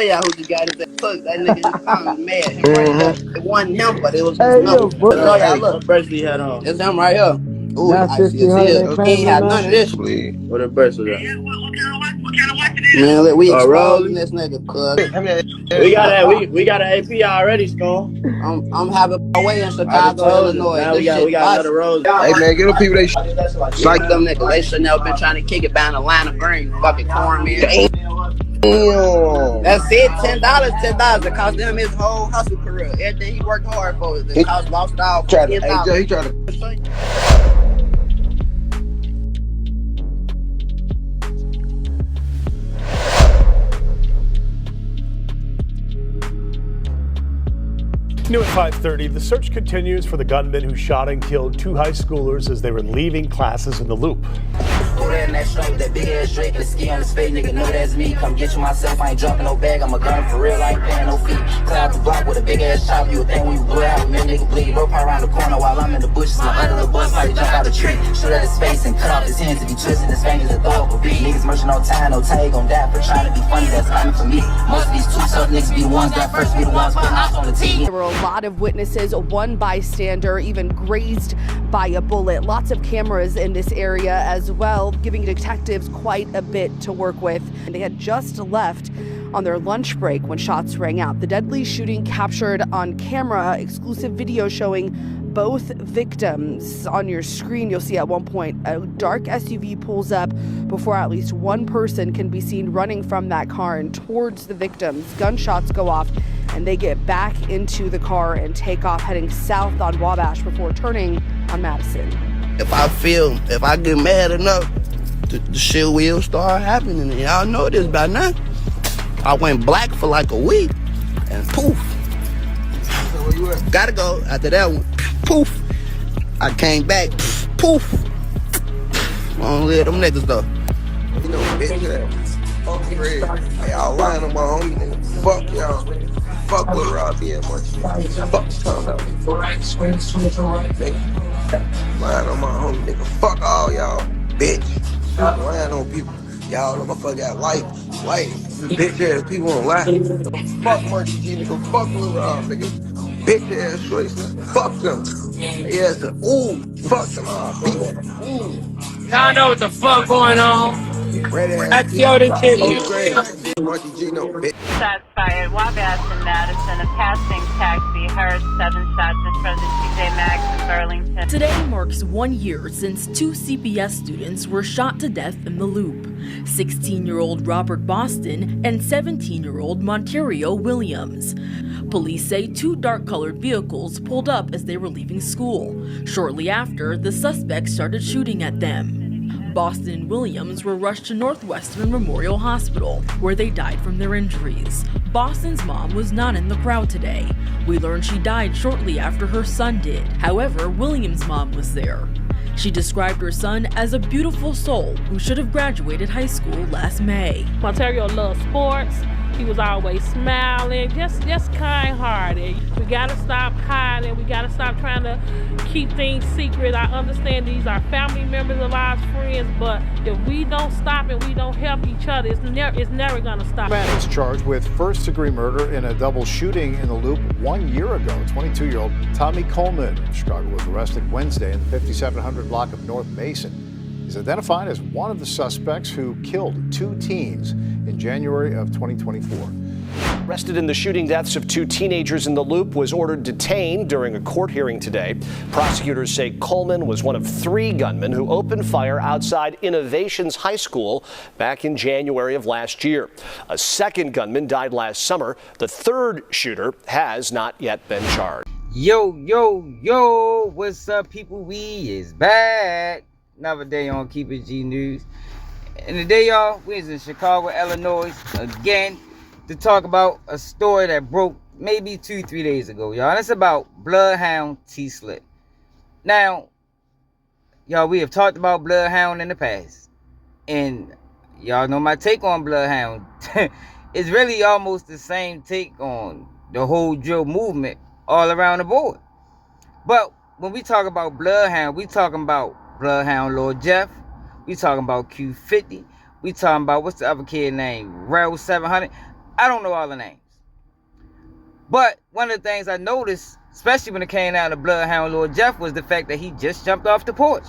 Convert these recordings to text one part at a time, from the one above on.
y'all who just got his ass cooked. That nigga just found mad. Him right there. It wasn't him, but it was his number. Show y'all, look. What bracelet he had on? It's him right here. Ooh, he Now icy as 1,500 hell. ain't He paying ain't me had none of nothing. this. What a bracelet at? What kind of watch it is? Man, look, we exposing this nigga, cuz. We got an AP already, Skull. I'm having my way in I just Chicago, told you. Illinois. Now This we shit got another busting. rose. Hey man, get them people they like. Them niggas, they should never been trying to kick it down the line of green. Fucking cornmeal. Damn. That's it. $10. $10. It cost them his whole hustle career. Everything he worked hard for. It cost lost it all for Hey Joe, $10. he tried to. New at 5:30, the search continues for the gunman who shot and killed 2 high schoolers as they were leaving classes in the Loop. Go there in that show with that big ass Drake and the ski on his face, nigga know that's me. Come get you myself, I ain't dropping no bag, I'm a gun for real, I ain't paying no fee. Clear out the block with a big ass chop, you would think when you blow out, man, nigga bleed. Rope around the corner while I'm in the bushes, my other little bus might jump out a tree. Shoot at his face and cut off his hands if he twisting his fingers and throw up a beat. Niggas merching no time, no tag on that for trying to be funny, that's coming for me. Most of these two tough niggas be the ones that first be the ones putting us on the team. There were a lot of witnesses, one bystander even grazed by a bullet. Lots of cameras in this area as well, giving detectives quite a bit to work with. And they had just left on their lunch break when shots rang out. The deadly shooting captured on camera, exclusive video showing both victims. On your screen, you'll see at one point a dark SUV pulls up before at least one person can be seen running from that car and towards the victims. Gunshots go off and they get back into the car and take off heading south on Wabash before turning on Madison. If I get mad enough, the shit will start happening. And y'all know this by now. I went black for like a week and poof. Gotta go. After that one, poof. I came back, poof. I don't let them niggas though. You know, bitch, fuck Fred. Hey, y'all lying on my homie, nigga. Fuck y'all. Fuck Lil Robbie and much shit. Fuck Tom out. Nigga. Lying on my homie, nigga. Fuck all y'all, bitch. Lying on people. Y'all motherfucker got life. Bitch ass people don't lie. Fuck Marky G, nigga. Fuck Lil Rob, nigga. Bitch ass choice, nigga. Fuck them. Yes, ooh. Fuck them all. Ooh. Y'all know what the fuck going on. Red ass. That's Yoda shit. Oh, great. Marky G, no bitch. Shots fired. Wabash and Madison. A passing taxi heard 7 shots in front of the TJ Maxx in Burlington. Today marks 1 year since 2 CPS students were shot to death in the Loop. 16-year-old Robert Boston and 17-year-old Monterio Williams. Police say 2 dark-colored vehicles pulled up as they were leaving school. Shortly after, the suspects started shooting at them. Boston and Williams were rushed to Northwestern Memorial Hospital, where they died from their injuries. Boston's mom was not in the crowd today. We learned she died shortly after her son did. However, Williams' mom was there. She described her son as a beautiful soul who should have graduated high school last May. Monterio loves sports. He was always smiling, just kind-hearted. We gotta stop hiding. We gotta stop trying to keep things secret. I understand these are family members of ours, friends, but if we don't stop and we don't help each other, it's never gonna stop. Man is charged with first-degree murder in a double shooting in the Loop 1 year ago. 22-year-old Tommy Coleman of Chicago was arrested Wednesday in the 5700 block of North Mason. He's identified as one of the suspects who killed 2 teens in January of 2024. Arrested in the shooting deaths of 2 teenagers in the Loop, was ordered detained during a court hearing today. Prosecutors say Coleman was one of 3 gunmen who opened fire outside Innovations High School back in January of last year. A second gunman died last summer. The third shooter has not yet been charged. Yo, what's up, people? We is back. Another day on Keep It G News. And today, y'all, we is in Chicago, Illinois, again, to talk about a story that broke maybe 2-3 days ago, y'all. And it's about Bloodhound TSLICK. Now, y'all, we have talked about Bloodhound in the past. And y'all know my take on Bloodhound. It's really almost the same take on the whole drill movement all around the board. But when we talk about Bloodhound, we talking about Bloodhound Lord Jeff. We talking about Q50. We talking about, what's the other kid name? Rel 700. I don't know all the names. But one of the things I noticed, especially when it came down to Bloodhound Lord Jeff, was the fact that he just jumped off the porch.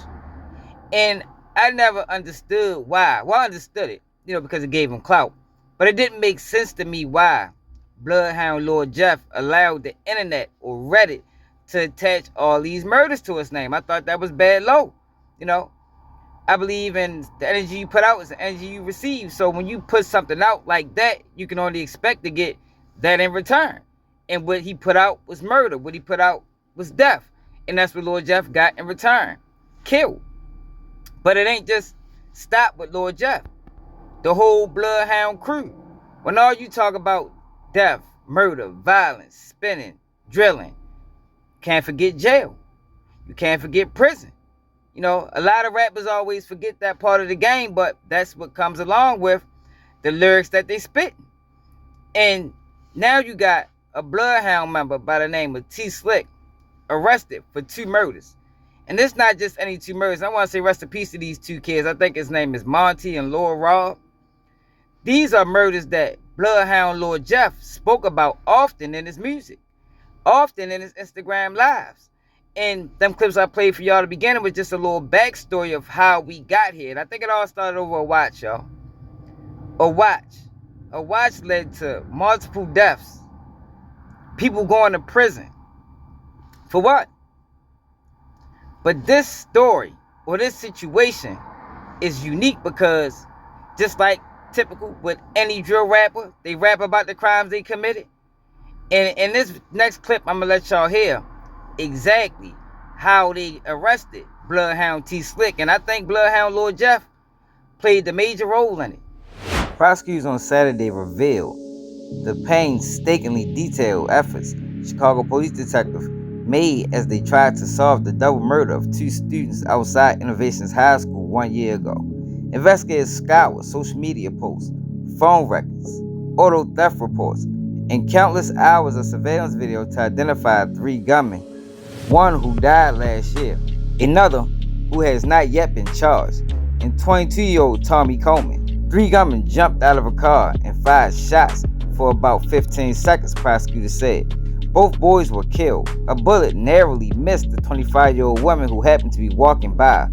And I never understood why. Well, I understood it, because it gave him clout. But it didn't make sense to me why Bloodhound Lord Jeff allowed the internet or Reddit to attach all these murders to his name. I thought that was bad low. I believe in the energy you put out is the energy you receive. So when you put something out like that, you can only expect to get that in return. And what he put out was murder. What he put out was death. And that's what Lord Jeff got in return. Killed. But it ain't just stop with Lord Jeff. The whole Bloodhound crew. When all you talk about death, murder, violence, spinning, drilling, can't forget jail. You can't forget prison. A lot of rappers always forget that part of the game, but that's what comes along with the lyrics that they spit. And now you got a Bloodhound member by the name of TSLICK arrested for 2 murders. And this not just any 2 murders. I want to say rest in peace to these 2 kids. I think his name is Monty and Laura Robb. These are murders that Bloodhound Lord Jeff spoke about often in his music, often in his Instagram lives. And them clips I played for y'all to begin with just a little backstory of how we got here. And I think it all started over a watch, y'all. A watch. A watch led to multiple deaths. People going to prison. For what? But this story or this situation is unique because just like typical with any drill rapper, they rap about the crimes they committed. And in this next clip, I'm going to let y'all hear exactly how they arrested Bloodhound TSLICK. And I think Bloodhound Lord Jeff played the major role in it. Prosecutors on Saturday revealed the painstakingly detailed efforts Chicago police detectives made as they tried to solve the double murder of 2 students outside Innovations High School 1 year ago. Investigators scoured social media posts, phone records, auto theft reports, and countless hours of surveillance video to identify 3 gunmen, one who died last year, another who has not yet been charged, and 22-year-old Tommy Coleman. 3 gunmen jumped out of a car and fired shots for about 15 seconds, prosecutors said. Both boys were killed. A bullet narrowly missed the 25-year-old woman who happened to be walking by.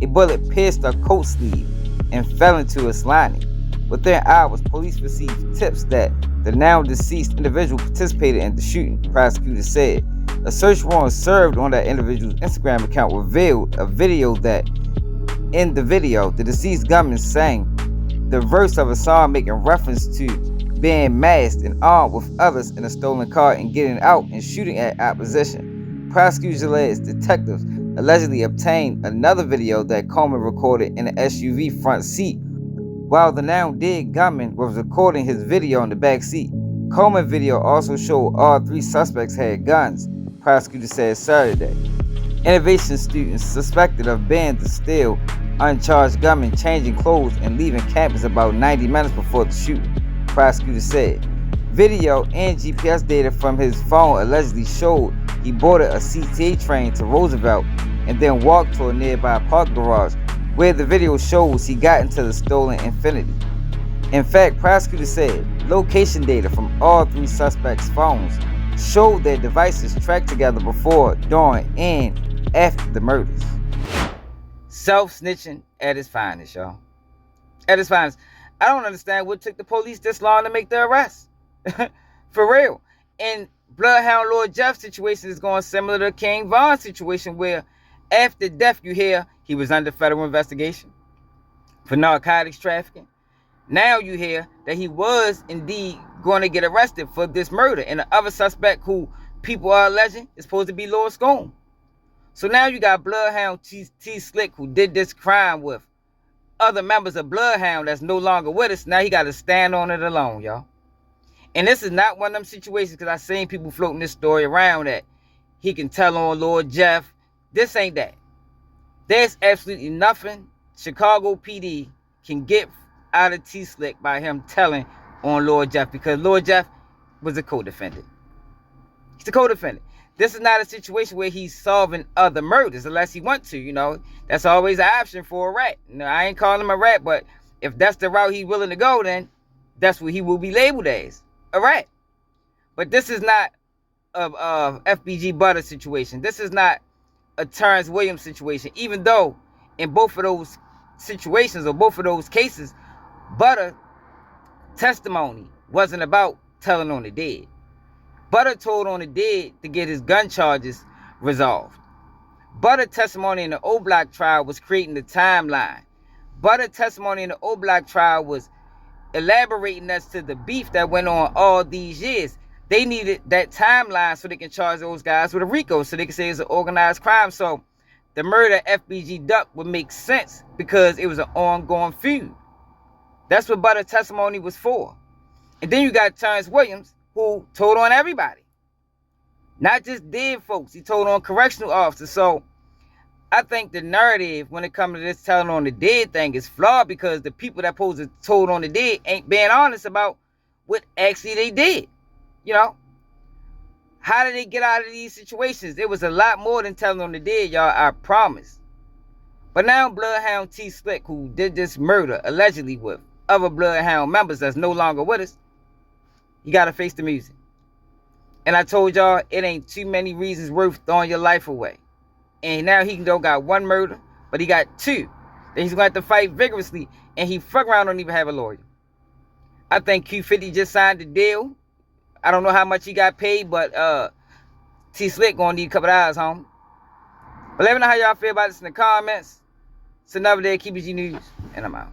A bullet pierced her coat sleeve and fell into its lining. Within hours, police received tips that the now deceased individual participated in the shooting, prosecutors said. A search warrant served on that individual's Instagram account revealed a video that, in the video, the deceased gunman sang the verse of a song making reference to being masked and armed with others in a stolen car and getting out and shooting at opposition. Prosecutors alleged detectives allegedly obtained another video that Coleman recorded in an SUV front seat while the now dead gunman was recording his video in the back seat. Coleman video also showed all 3 suspects had guns, prosecutors said Saturday. Innovation students suspected of being the still uncharged gunman changing clothes and leaving campus about 90 minutes before the shooting, prosecutors said. Video and GPS data from his phone allegedly showed he boarded a CTA train to Roosevelt and then walked to a nearby park garage where the video shows he got into the stolen Infiniti. In fact, prosecutors said location data from all 3 suspects' phones showed their devices tracked together before, during, and after the murders. Self-snitching at its finest, y'all. At its finest. I don't understand what took the police this long to make the arrest. For real. And Bloodhound Lord Jeff's situation is going similar to King Von's situation, where after death you hear he was under federal investigation for narcotics trafficking. Now you hear that he was indeed going to get arrested for this murder, and the other suspect who people are alleging is supposed to be Lord Scone. So now you got Bloodhound TSLICK who did this crime with other members of Bloodhound that's no longer with us. Now he got to stand on it alone, y'all. And this is not one of them situations, because I've seen people floating this story around that he can tell on Lord Jeff. This ain't that. There's absolutely nothing Chicago PD can get out of TSLICK by him telling on Lord Jeff, because Lord Jeff was a co-defendant. He's a co-defendant. This is not a situation where he's solving other murders unless he wants to, That's always an option for a rat. I ain't calling him a rat, but if that's the route he's willing to go, then that's what he will be labeled as, a rat. But this is not a FBG Butter situation. This is not a Terrence Williams situation, even though in both of those situations or both of those cases, Butter testimony wasn't about telling on the dead. Butter told on the dead to get his gun charges resolved. Butter testimony in the O Block trial was creating the timeline. Butter testimony in the O Block trial was elaborating as to the beef that went on all these years. They needed that timeline so they can charge those guys with a RICO, so they can say it's an organized crime. So the murder of FBG Duck would make sense because it was an ongoing feud. That's what Butter testimony was for. And then you got Terrence Williams, who told on everybody. Not just dead folks. He told on correctional officers. So I think the narrative when it comes to this telling on the dead thing is flawed because the people that supposed to told on the dead ain't being honest about what actually they did. You know? How did they get out of these situations? It was a lot more than telling on the dead, y'all, I promise. But now Bloodhound TSLICK, who did this murder allegedly with other Bloodhound members that's no longer with us, you gotta face the music. And I told y'all, it ain't too many reasons worth throwing your life away. And now he don't got one murder, but he got two. Then he's gonna have to fight vigorously, and he fuck around don't even have a lawyer. I think Q50 just signed the deal. I don't know how much he got paid, but TSLICK gonna need a couple of hours, homie. But let me know how y'all feel about this in the comments. It's another day of Keep It G News, and I'm out.